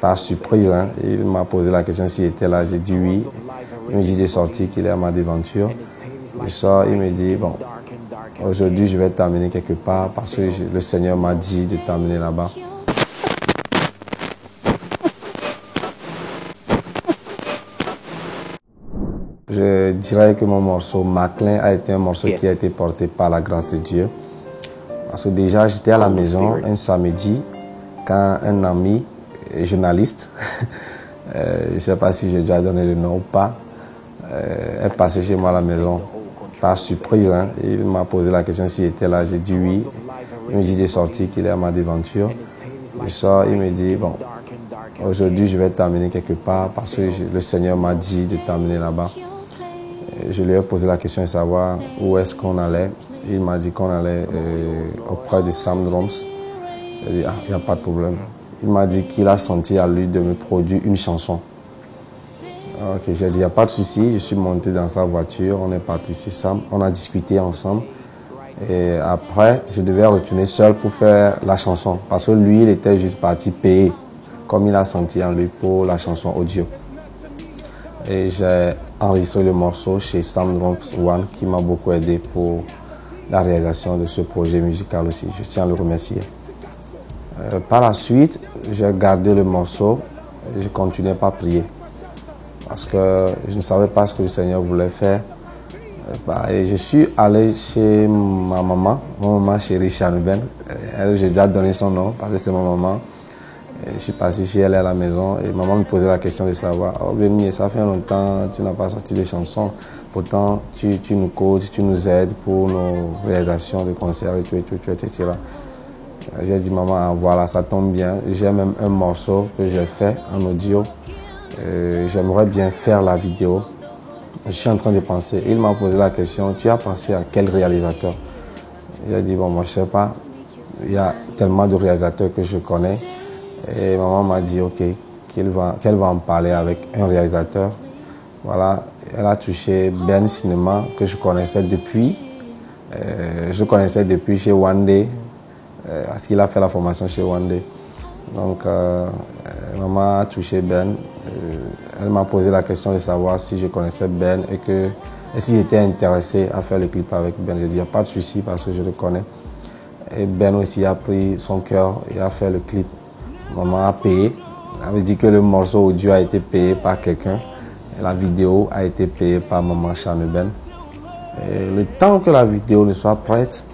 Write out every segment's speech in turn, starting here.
par surprise. Hein. Il m'a posé la question s'il était là. J'ai dit oui. Il me dit de sortir qu'il est à ma devanture. Il sort, il me dit, bon, aujourd'hui je vais t'amener quelque part parce que le Seigneur m'a dit de t'amener là-bas. Je dirais que mon morceau Maclean a été un morceau qui a été porté par la grâce de Dieu. Parce que déjà, j'étais à la maison un samedi quand un ami journaliste, je ne sais pas si je dois donner le nom ou pas, est passé chez moi à la maison par surprise. Hein. Il m'a posé la question s'il était là. J'ai dit oui. Il me dit de sortir qu'il est à ma devanture. Il sort, il me dit, bon, aujourd'hui je vais t'amener quelque part parce que le Seigneur m'a dit de t'amener là-bas. Je lui ai posé la question de savoir où est-ce qu'on allait. Il m'a dit qu'on allait auprès de Sam Drums. J'ai dit, ah, il n'y a pas de problème. Il m'a dit qu'il a senti à lui de me produire une chanson. Ok, j'ai dit, il n'y a pas de souci. Je suis monté dans sa voiture, on est parti chez Sam, on a discuté ensemble. Et après, je devais retourner seul pour faire la chanson. Parce que lui, il était juste parti payer, comme il a senti en lui pour la chanson audio. Et j'ai enregistré le morceau chez Sam Drums One qui m'a beaucoup aidé pour la réalisation de ce projet musical aussi. Je tiens à le remercier. Par la suite, j'ai gardé le morceau et je ne continuais pas à prier. Parce que je ne savais pas ce que le Seigneur voulait faire. Et je suis allé chez ma maman chérie Chanouben. Elle, j'ai déjà donné son nom parce que c'est ma maman. Et je suis passé chez elle à la maison et maman me posait la question de savoir, oh Béni, ça fait longtemps, tu n'as pas sorti de chansons. Pourtant, tu nous coaches, tu nous aides pour nos réalisations de concerts et tout, etc. J'ai dit, maman, voilà, ça tombe bien. J'ai même un morceau que j'ai fait en audio. J'aimerais bien faire la vidéo. Je suis en train de penser. Il m'a posé la question, tu as pensé à quel réalisateur? J'ai dit, bon, moi, je ne sais pas. Il y a tellement de réalisateurs que je connais. Et maman m'a dit, ok, qu'elle va en parler avec un réalisateur. Voilà, elle a touché Ben Cinéma, que je connaissais depuis. Chez One Day, parce qu'il a fait la formation chez One Day. Donc, maman a touché Ben. Elle m'a posé la question de savoir si je connaissais Ben et si j'étais intéressé à faire le clip avec Ben. J'ai dit, il n'y a pas de souci parce que je le connais. Et Ben aussi a pris son cœur et a fait le clip. Maman a payé. Elle avait dit que le morceau audio a été payé par quelqu'un. La vidéo a été payée par maman Chanouben. Le temps que la vidéo ne soit prête,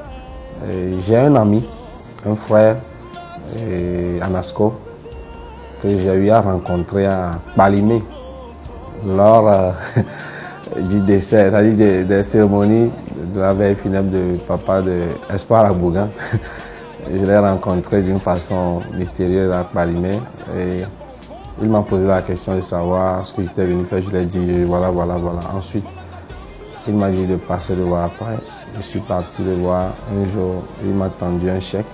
j'ai un ami, un frère, Anasco, que j'ai eu à rencontrer à Palimé lors du décès, c'est-à-dire des cérémonies de la veille funèbre de papa de Espoir Abougan. Je l'ai rencontré d'une façon mystérieuse à Palimé et il m'a posé la question de savoir ce que j'étais venu faire. Je lui ai dit voilà. Ensuite, il m'a dit de passer le voir après. Je suis parti le voir un jour. Il m'a tendu un chèque.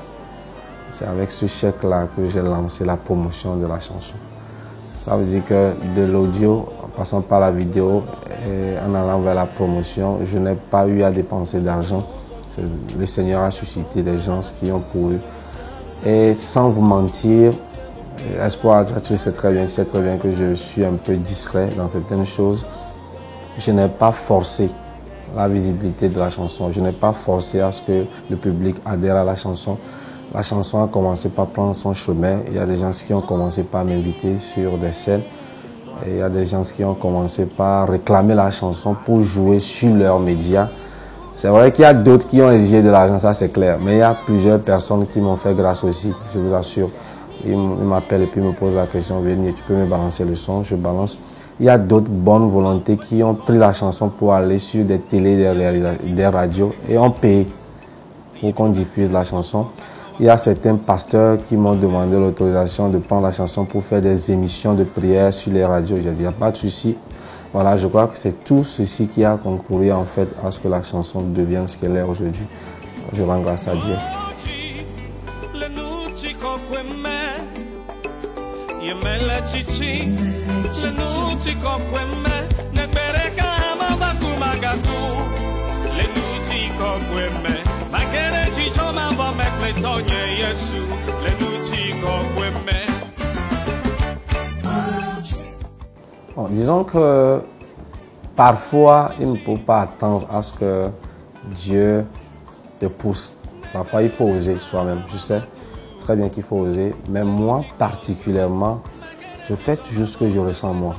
C'est avec ce chèque-là que j'ai lancé la promotion de la chanson. Ça veut dire que de l'audio, en passant par la vidéo et en allant vers la promotion, je n'ai pas eu à dépenser d'argent. Le Seigneur a suscité des gens qui ont couru. Et sans vous mentir, Espoir, tu sais très bien que je suis un peu discret dans certaines choses. Je n'ai pas forcé la visibilité de la chanson. Je n'ai pas forcé à ce que le public adhère à la chanson. La chanson a commencé par prendre son chemin. Il y a des gens qui ont commencé par m'inviter sur des scènes. Et il y a des gens qui ont commencé par réclamer la chanson pour jouer sur leurs médias. C'est vrai qu'il y a d'autres qui ont exigé de l'argent, ça c'est clair. Mais il y a plusieurs personnes qui m'ont fait grâce aussi, je vous assure. Ils m'appellent et puis me posent la question, Véni, tu peux me balancer le son, je balance. Il y a d'autres bonnes volontés qui ont pris la chanson pour aller sur des télés, des radios et ont payé pour qu'on diffuse la chanson. Il y a certains pasteurs qui m'ont demandé l'autorisation de prendre la chanson pour faire des émissions de prière sur les radios. J'ai dit, il n'y a pas de souci. Voilà, je crois que c'est tout ceci qui a concouru en fait à ce que la chanson devienne ce qu'elle est aujourd'hui. Je rends grâce à Dieu. Bon, disons que parfois, il ne faut pas attendre à ce que Dieu te pousse. Parfois, il faut oser soi-même. Je sais très bien qu'il faut oser, mais moi particulièrement, je fais toujours ce que je ressens moi.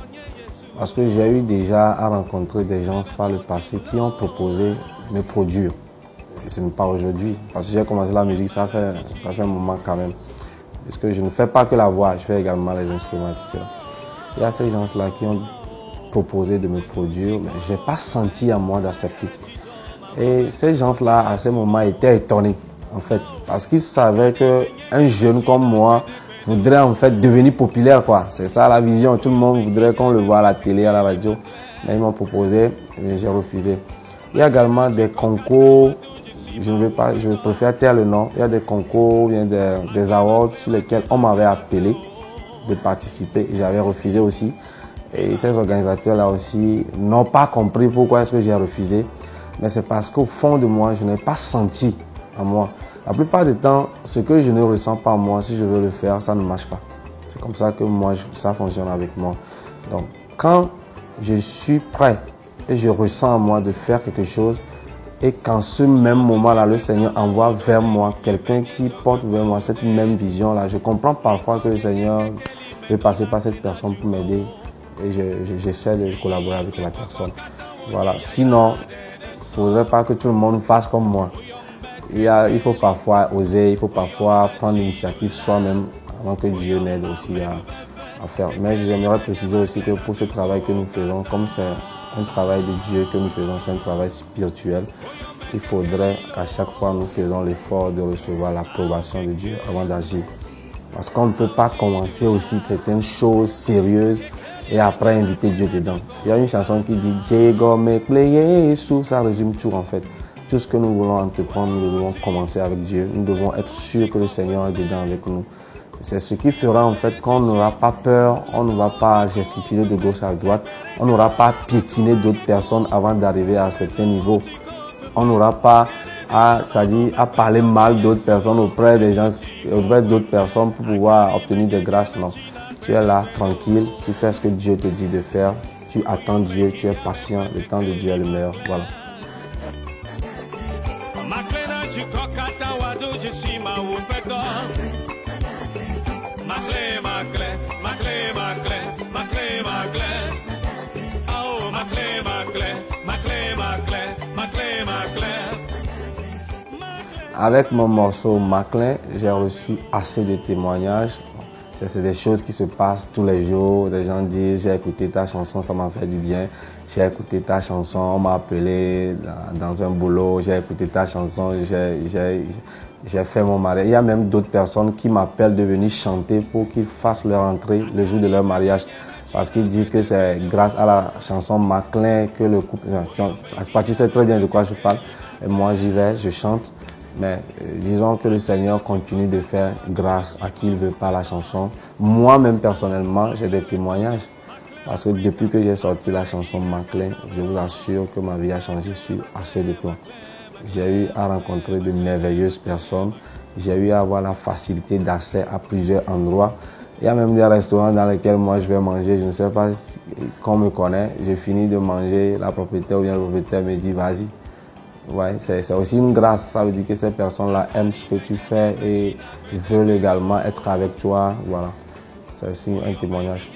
Parce que j'ai eu déjà à rencontrer des gens par le passé qui ont proposé de me produire. Et ce n'est pas aujourd'hui. Parce que j'ai commencé la musique, ça fait un moment quand même. Parce que je ne fais pas que la voix, je fais également les instruments, etc. Il y a ces gens-là qui ont proposé de me produire, mais je n'ai pas senti à moi d'accepter. Et ces gens-là, à ce moment, étaient étonnés, en fait. Parce qu'ils savaient qu'un jeune comme moi voudrait en fait devenir populaire, quoi. C'est ça la vision. Tout le monde voudrait qu'on le voit à la télé, à la radio. Mais ils m'ont proposé, mais j'ai refusé. Il y a également des concours, je préfère taire le nom. Il y a des concours, des awards sur lesquels on m'avait appelé de participer. J'avais refusé aussi. Et ces organisateurs-là aussi n'ont pas compris pourquoi est-ce que j'ai refusé. Mais c'est parce qu'au fond de moi, je n'ai pas senti à moi. La plupart du temps, ce que je ne ressens pas en moi, si je veux le faire, ça ne marche pas. C'est comme ça que moi, ça fonctionne avec moi. Donc, quand je suis prêt et je ressens en moi de faire quelque chose, et qu'en ce même moment-là, le Seigneur envoie vers moi quelqu'un qui porte vers moi cette même vision-là, je comprends parfois que le Seigneur veut passer par cette personne pour m'aider et j'essaie de collaborer avec la personne. Voilà. Sinon, il ne faudrait pas que tout le monde fasse comme moi. Il faut parfois oser, il faut parfois prendre l'initiative soi-même avant que Dieu n'aide aussi à faire. Mais j'aimerais préciser aussi que pour ce travail que nous faisons, comme c'est un travail de Dieu que nous faisons, c'est un travail spirituel, il faudrait qu'à chaque fois nous faisons l'effort de recevoir l'approbation de Dieu avant d'agir. Parce qu'on ne peut pas commencer aussi certaines choses sérieuses et après inviter Dieu dedans. Il y a une chanson qui dit « Diego me playe sous », ça résume tout en fait. Tout ce que nous voulons entreprendre, nous devons commencer avec Dieu. Nous devons être sûrs que le Seigneur est dedans avec nous. C'est ce qui fera en fait qu'on n'aura pas peur, on ne va pas gesticuler de gauche à droite, on n'aura pas piétiné d'autres personnes avant d'arriver à un certain niveau. On n'aura pas à parler mal d'autres personnes auprès des gens, auprès d'autres personnes pour pouvoir obtenir des grâces. Non. Tu es là, tranquille, tu fais ce que Dieu te dit de faire, tu attends Dieu, tu es patient, le temps de Dieu est le meilleur. Voilà. Avec mon morceau Maclin, j'ai reçu assez de témoignages. C'est des choses qui se passent tous les jours. Des gens disent, j'ai écouté ta chanson, ça m'a fait du bien. J'ai écouté ta chanson, on m'a appelé dans un boulot, j'ai écouté ta chanson, j'ai fait mon mariage. Il y a même d'autres personnes qui m'appellent de venir chanter pour qu'ils fassent leur entrée le jour de leur mariage. Parce qu'ils disent que c'est grâce à la chanson Maclin que le couple... Tu sais très bien de quoi je parle. Et moi, j'y vais, je chante. Mais disons que le Seigneur continue de faire grâce à qui il veut par la chanson. Moi-même, personnellement, j'ai des témoignages. Parce que depuis que j'ai sorti la chanson Maclin, je vous assure que ma vie a changé sur assez de plans. J'ai eu à rencontrer de merveilleuses personnes. J'ai eu à avoir la facilité d'accès à plusieurs endroits. Il y a même des restaurants dans lesquels moi je vais manger. Je ne sais pas si qu'on me connaît. Je finis de manger, la propriétaire ou bien le propriétaire me dit vas-y. Ouais, c'est aussi une grâce. Ça veut dire que ces personnes-là aiment ce que tu fais et veulent également être avec toi. Voilà. C'est aussi un témoignage.